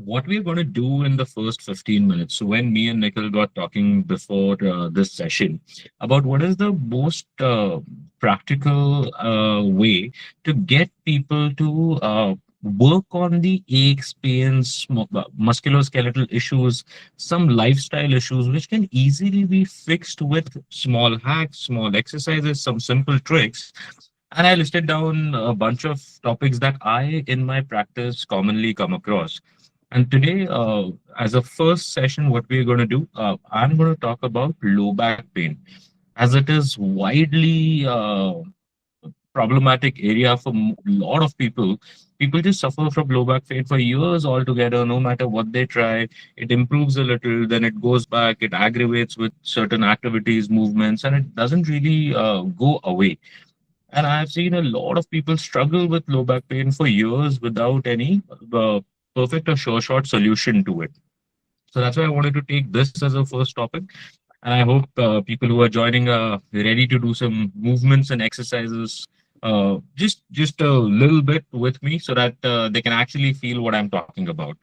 what we're going to do in the first 15 minutes. So, when me and Nikhil got talking before this session about what is the most practical way to get people to work on the aches, pains, musculoskeletal issues, some lifestyle issues, which can easily be fixed with small hacks, small exercises, some simple tricks. And I listed down a bunch of topics that I, in my practice, commonly come across. And today, as a first session, what we're going to do, I'm going to talk about low back pain, as it is widely problematic area for a lot of people. People just suffer from low back pain for years altogether, no matter what they try. It improves a little, then it goes back, it aggravates with certain activities, movements, and it doesn't really go away. And I've seen a lot of people struggle with low back pain for years without any perfect or sure shot solution to it. So that's why I wanted to take this as a first topic. And I hope people who are joining are ready to do some movements and exercises, just a little bit with me, so that they can actually feel what I'm talking about.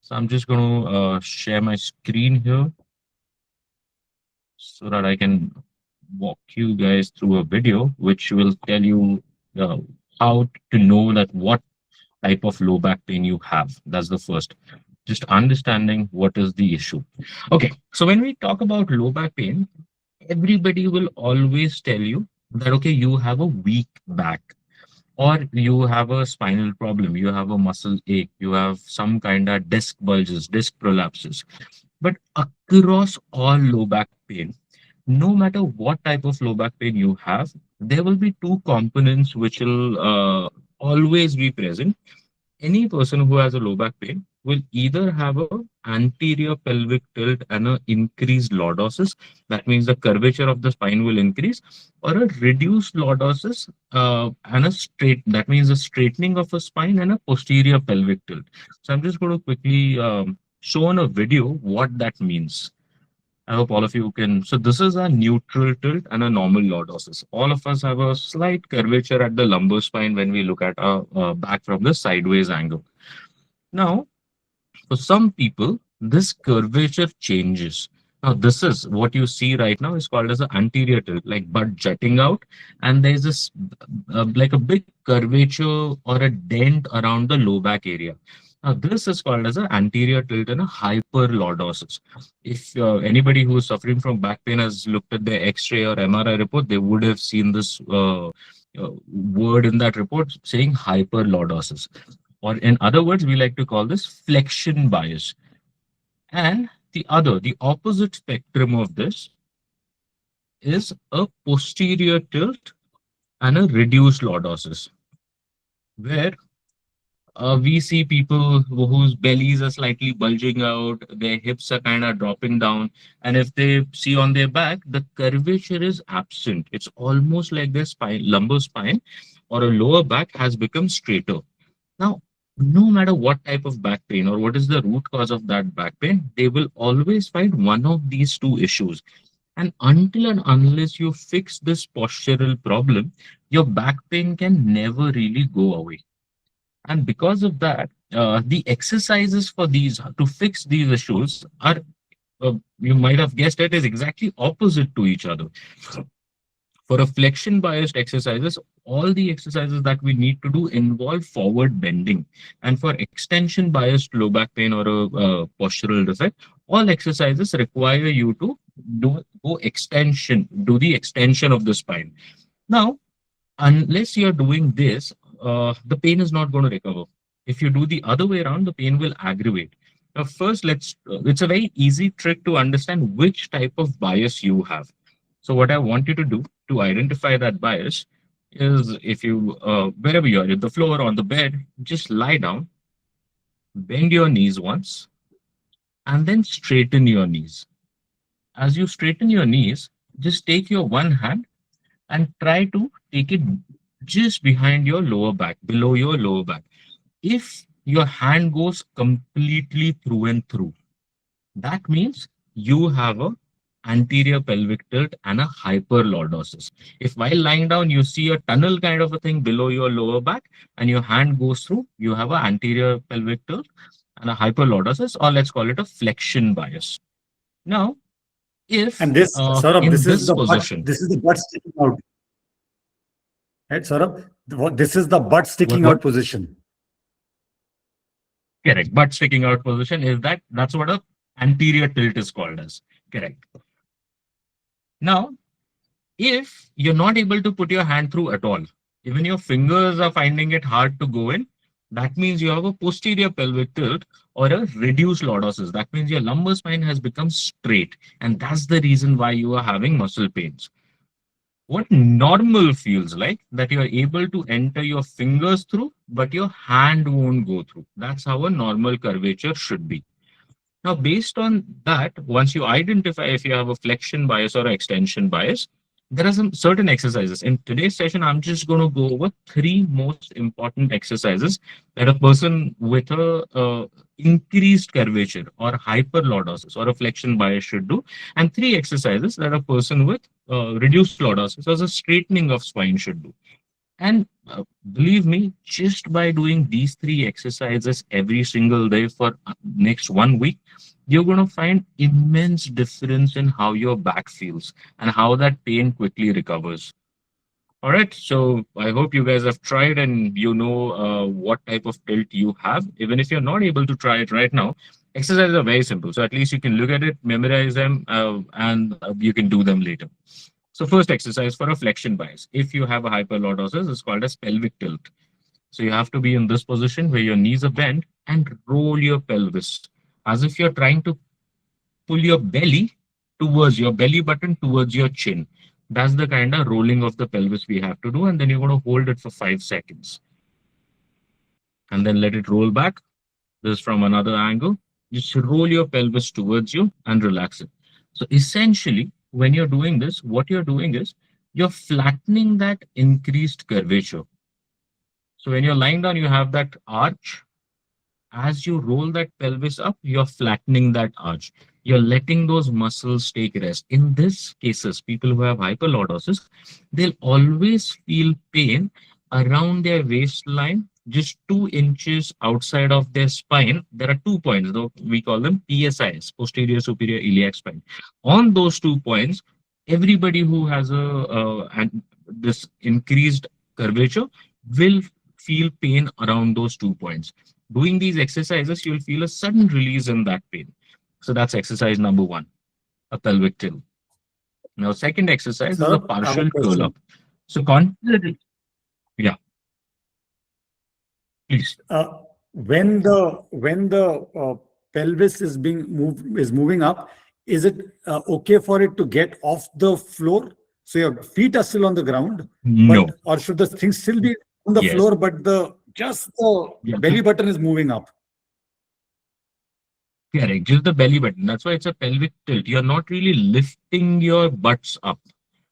So I'm just going to share my screen here so that I can walk you guys through a video which will tell you uh, how to know that what type of low back pain you have. That's the first. Just understanding what is the issue. Okay, so when we talk about low back pain, everybody will always tell you that, okay, you have a weak back, or you have a spinal problem, you have a muscle ache, you have some kind of disc bulges, disc prolapses. But across all low back pain, no matter what type of low back pain you have, there will be two components which will always be present. Any person who has a low back pain will either have a anterior pelvic tilt and a increased lordosis. That means the curvature of the spine will increase, or a reduced lordosis and a straight. That means a straightening of a spine and a posterior pelvic tilt. So I'm just going to quickly show on a video what that means. I hope all of you can. So this is a neutral tilt and a normal lordosis. All of us have a slight curvature at the lumbar spine when we look at our back from the sideways angle. Now, for some people, this curvature changes. Now, this is what you see right now is called as an anterior tilt, like butt jutting out, and there's this like a big curvature or a dent around the low back area. Now, this is called as an anterior tilt and a hyperlordosis. If anybody who is suffering from back pain has looked at the X-ray or MRI report, they would have seen this word in that report saying hyperlordosis. Or in other words, we like to call this flexion bias. And the opposite spectrum of this is a posterior tilt and a reduced lordosis, where we see people whose bellies are slightly bulging out, their hips are kind of dropping down, and if they see on their back, the curvature is absent. It's almost like their spine, lumbar spine, or a lower back has become straighter. Now, no matter what type of back pain or what is the root cause of that back pain, they will always find one of these two issues. And until and unless you fix this postural problem, your back pain can never really go away. And because of that, the exercises for these to fix these issues are, you might have guessed it, is exactly opposite to each other. For a flexion biased exercises, all the exercises that we need to do involve forward bending. And for extension biased low back pain or a postural defect, all exercises require you to do the extension of the spine. Now, unless you're doing this, the pain is not going to recover. If you do the other way around, the pain will aggravate. Now, first, it's a very easy trick to understand which type of bias you have. So what I want you to do to identify that bias is, if you, wherever you are, in the floor or on the bed, just lie down, bend your knees once, and then straighten your knees. As you straighten your knees, just take your one hand and try to take it just behind your lower back, below your lower back. If your hand goes completely through and through, that means you have a anterior pelvic tilt, and a hyperlordosis. If while lying down you see a tunnel kind of a thing below your lower back and your hand goes through, you have an anterior pelvic tilt and a hyperlordosis, or let's call it a flexion bias. Now, if And this, Saurabh, in this position, this is the butt sticking out, right, Saurabh? This is the butt sticking what out position. correct, butt sticking out position is that's what a anterior tilt is called as. Correct. Now, if you're not able to put your hand through at all, even your fingers are finding it hard to go in, that means you have a posterior pelvic tilt or a reduced lordosis. That means your lumbar spine has become straight, and that's the reason why you are having muscle pains. What normal feels like that you're able to enter your fingers through, but your hand won't go through. That's how a normal curvature should be. Now, based on that, once you identify if you have a flexion bias or extension bias, there are some certain exercises. In today's session, I'm just going to go over three most important exercises that a person with a increased curvature or hyperlordosis or a flexion bias should do, and three exercises that a person with reduced lordosis or a straightening of spine should do. And believe me, just by doing these three exercises every single day for next 1 week, you're going to find immense difference in how your back feels and how that pain quickly recovers. All right. So I hope you guys have tried and you know what type of tilt you have. Even if you're not able to try it right now, exercises are very simple. So at least you can look at it, memorize them, and you can do them later. So first exercise for a flexion bias. If you have a hyperlordosis, it's called as pelvic tilt. So you have to be in this position where your knees are bent and roll your pelvis as if you're trying to pull your belly towards your belly button towards your chin. That's the kind of rolling of the pelvis we have to do. And then you're going to hold it for 5 seconds and then let it roll back. This is from another angle. Just roll your pelvis towards you and relax it. So essentially, when you're doing this, what you're doing is you're flattening that increased curvature. So when you're lying down, you have that arch. As you roll that pelvis up, you're flattening that arch. You're letting those muscles take rest. In this cases, people who have hyperlordosis, they'll always feel pain around their waistline, just 2 inches outside of their spine. There are 2 points, though we call them PSIs, posterior superior iliac spine. On those 2 points, everybody who has this increased curvature will feel pain around those 2 points. Doing these exercises, you'll feel a sudden release in that pain. So that's exercise number one, a pelvic tilt. Now, second exercise is a Saurabh, I have a partial curl up. question. So consider, yeah, please. Uh, when the pelvis is being moving up, is it okay for it to get off the floor? So your feet are still on the ground, No, but or should the thing still be on the yes, floor, but the just the yeah, belly button is moving up? correct. Just the belly button. That's why it's a pelvic tilt. You're not really lifting your butts up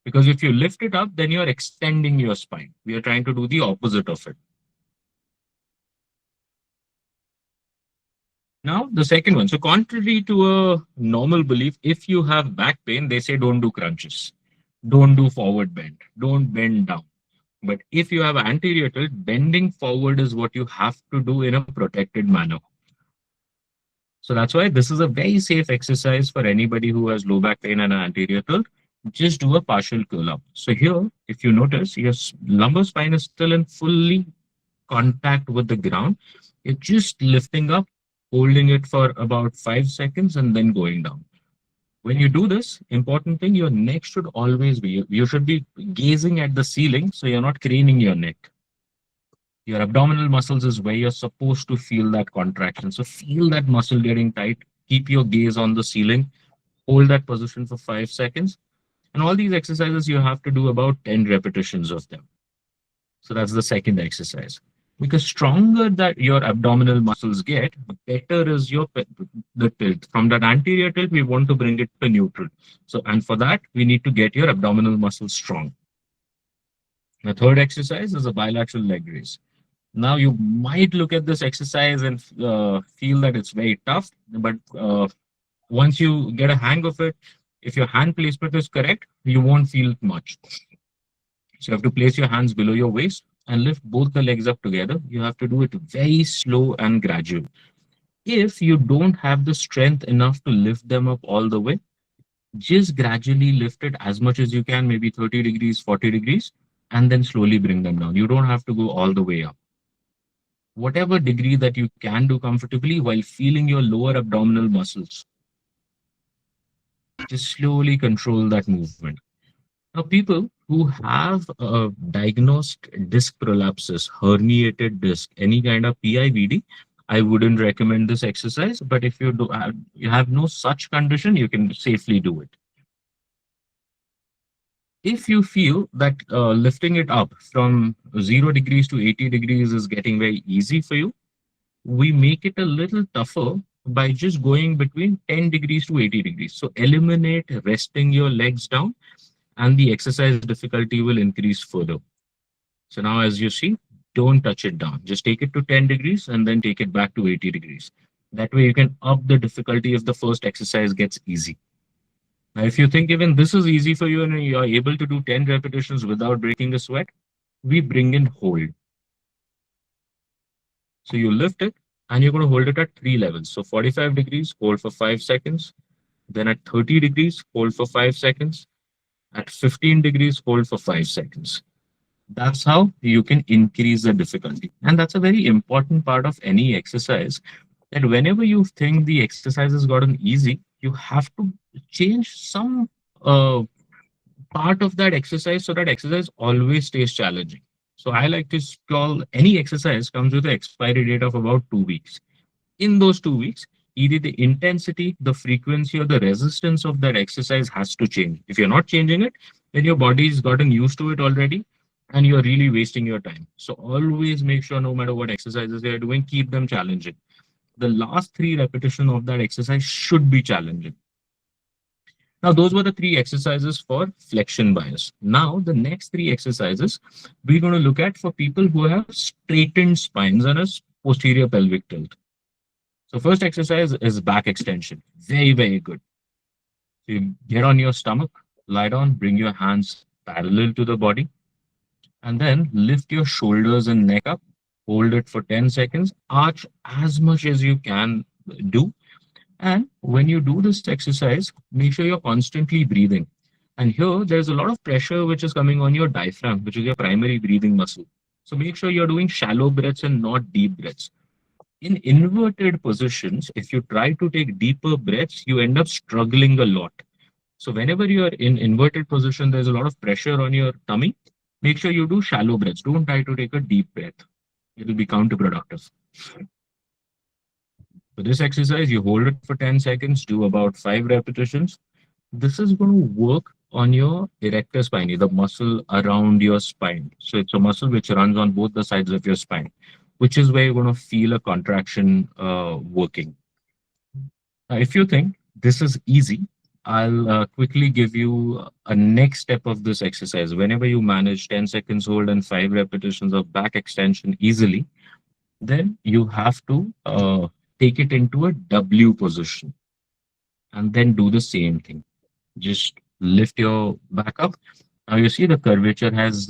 because if you lift it up, then you're extending your spine. We are trying to do the opposite of it. Now, the second one. So, contrary to a normal belief, if you have back pain, they say don't do crunches, don't do forward bend, don't bend down. But if you have anterior tilt, bending forward is what you have to do in a protected manner. So that's why this is a very safe exercise for anybody who has low back pain and an anterior tilt. Just do a partial curl up. So here, if you notice, your lumbar spine is still in fully contact with the ground. You're just lifting up, holding it for about 5 seconds, and then going down. When you do this, important thing, your neck should always be, you should be gazing at the ceiling, so you're not craning your neck. Your abdominal muscles is where you're supposed to feel that contraction. So feel that muscle getting tight. Keep your gaze on the ceiling. Hold that position for 5 seconds. And all these exercises, you have to do about 10 repetitions of them. So that's the second exercise. Because stronger that your abdominal muscles get, better is the tilt. From that anterior tilt, we want to bring it to neutral. So, and for that, we need to get your abdominal muscles strong. The third exercise is a bilateral leg raise. Now, you might look at this exercise and feel that it's very tough, but once you get a hang of it, If your hand placement is correct, you won't feel much. So you have to place your hands below your waist and lift both the legs up together. You have to do it very slow and gradual. If you don't have the strength enough to lift them up all the way, just gradually lift it as much as you can, maybe 30 degrees, 40 degrees, and then slowly bring them down. You don't have to go all the way up. Whatever degree that you can do comfortably while feeling your lower abdominal muscles, just slowly control that movement. Now, people who have diagnosed disc prolapses, herniated disc, any kind of PIVD, I wouldn't recommend this exercise. But if you have no such condition, you can safely do it. If you feel that lifting it up from 0 degrees to 80 degrees is getting very easy for you, we make it a little tougher by just going between 10 degrees to 80 degrees. So eliminate resting your legs down, and the exercise difficulty will increase further. So now, as you see, don't touch it down. Just take it to 10 degrees and then take it back to 80 degrees. That way, you can up the difficulty if the first exercise gets easy. Now, if you think even this is easy for you and you are able to do 10 repetitions without breaking a sweat, we bring in hold. So you lift it and you're going to hold it at three levels. So 45 degrees, hold for 5 seconds. Then at 30 degrees, hold for 5 seconds. At 15 degrees, hold for 5 seconds. That's how you can increase the difficulty. And that's a very important part of any exercise. That whenever you think the exercise has gotten easy, you have to change some uh, part of that exercise so that exercise always stays challenging. So I like to call any exercise comes with an expiry date of about 2 weeks. In those 2 weeks, either the intensity, the frequency, or the resistance of that exercise has to change. If you're not changing it, then your body's gotten used to it already and you're really wasting your time. So always make sure no matter what exercises you're doing, keep them challenging. The last three repetition of that exercise should be challenging. Now, those were the three exercises for flexion bias. Now, the next three exercises we're going to look at for people who have straightened spines and a posterior pelvic tilt. So first exercise is back extension. Very, very good. So you get on your stomach, lie down, bring your hands parallel to the body, and then lift your shoulders and neck up. Hold it for 10 seconds. Arch as much as you can do. And when you do this exercise, make sure you're constantly breathing. And here, there's a lot of pressure which is coming on your diaphragm, which is your primary breathing muscle. So make sure you're doing shallow breaths and not deep breaths. In inverted positions, if you try to take deeper breaths, you end up struggling a lot. So whenever you're in inverted position, there's a lot of pressure on your tummy. Make sure you do shallow breaths. Don't try to take a deep breath. It will be counterproductive. For this exercise, you hold it for 10 seconds, do about 5 repetitions. This is going to work on your erector spinae, the muscle around your spine. So it's a muscle which runs on both the sides of your spine, which is where you're going to feel a contraction working. Now, if you think this is easy, I'll quickly give you a next step of this exercise. Whenever you manage 10 seconds hold and 5 repetitions of back extension easily, then you have to take it into a W position and then do the same thing. Just lift your back up. Now you see the curvature has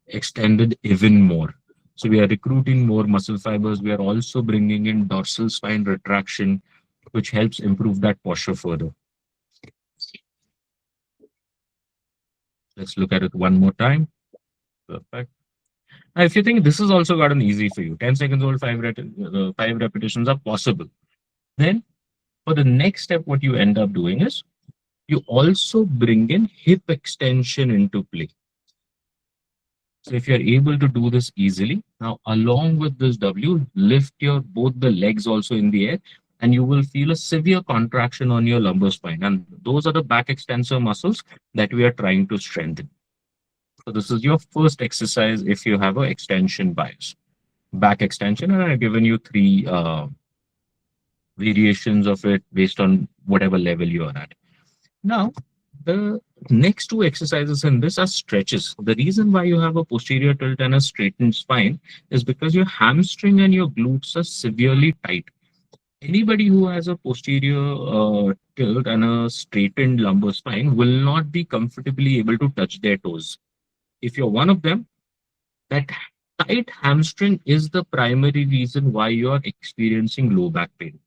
extended even more. So we are recruiting more muscle fibers. We are also bringing in dorsal spine retraction, which helps improve that posture further. Let's look at it one more time. Perfect. Now, if you think this has also gotten easy for you, 10 seconds hold, 5 repetitions are possible. Then for the next step, what you end up doing is you also bring in hip extension into play. So if you're able to do this easily, now along with this W, lift your both the legs also in the air, and you will feel a severe contraction on your lumbar spine. And those are the back extensor muscles that we are trying to strengthen. So this is your first exercise if you have an extension bias. Back extension, and I've given you three variations of it based on whatever level you are at. Now, the next two exercises in this are stretches. The reason why you have a posterior tilt and a straightened spine is because your hamstring and your glutes are severely tight. Anybody who has a posterior tilt and a straightened lumbar spine will not be comfortably able to touch their toes. If you're one of them, that tight hamstring is the primary reason why you're experiencing low back pain.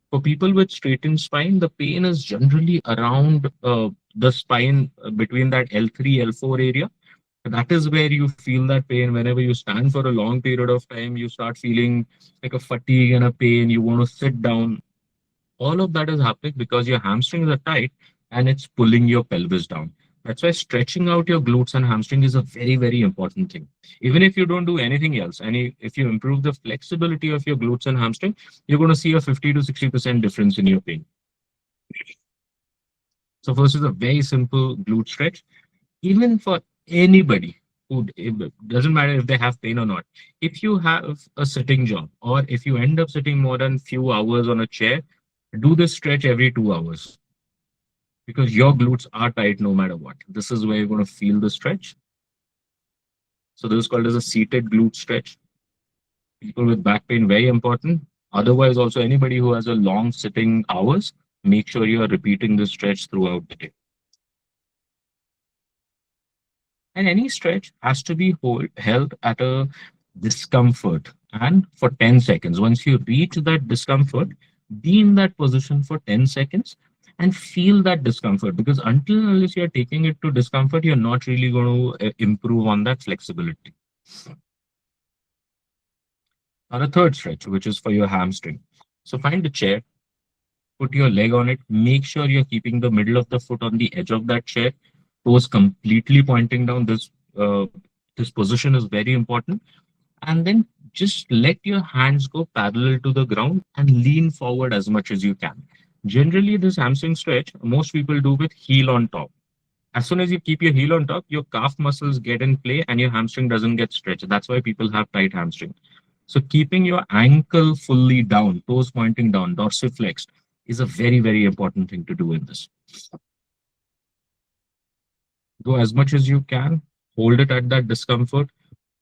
For people with straightened spine, the pain is generally around the spine between that L3, L4 area. That is where you feel that pain. Whenever you stand for a long period of time, you start feeling like a fatigue and a pain. You want to sit down. All of that is happening because your hamstrings are tight and it's pulling your pelvis down. That's why stretching out your glutes and hamstring is a very, very important thing. Even if you don't do anything else, and if you improve the flexibility of your glutes and hamstring, you're going to see a 50 to 60% difference in your pain. So, first is a very simple glute stretch. Even for anybody who it doesn't matter if they have pain or not. If you have a sitting job or if you end up sitting more than few hours on a chair, do this stretch every 2 hours because your glutes are tight no matter what. This is where you're going to feel the stretch. So this is called as a seated glute stretch. People with back pain, very important. Otherwise, also anybody who has a long sitting hours, make sure you are repeating this stretch throughout the day. And any stretch has to be held at a discomfort and for 10 seconds. Once you reach that discomfort, be in that position for 10 seconds and feel that discomfort because until unless you're taking it to discomfort, you're not really going to improve on that flexibility. Now, the third stretch, which is for your hamstring. So find a chair, put your leg on it, make sure you're keeping the middle of the foot on the edge of that chair, toes completely pointing down. This position is very important, and then just let your hands go parallel to the ground and lean forward as much as you can. Generally, this hamstring stretch, most people do with heel on top. As soon as you keep your heel on top, your calf muscles get in play and your hamstring doesn't get stretched. That's why people have tight hamstring. So keeping your ankle fully down, toes pointing down, dorsiflexed, is a very, very important thing to do in this. Go as much as you can, hold it at that discomfort,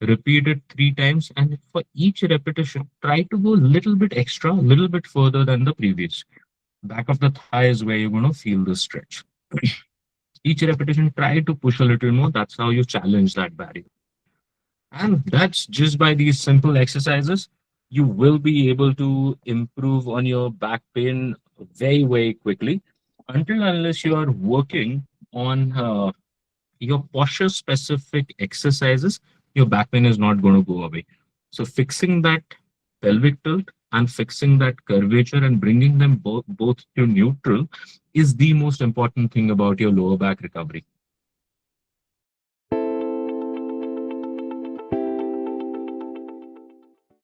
repeat it 3 times, and for each repetition, try to go a little bit extra, a little bit further than the previous. Back of the thigh is where you're going to feel the stretch. Each repetition, try to push a little more. That's how you challenge that barrier. And that's just by these simple exercises, you will be able to improve on your back pain very, very quickly until unless you are working on your posture specific exercises, your back pain is not going to go away. So fixing that pelvic tilt and fixing that curvature and bringing them both to neutral is the most important thing about your lower back recovery.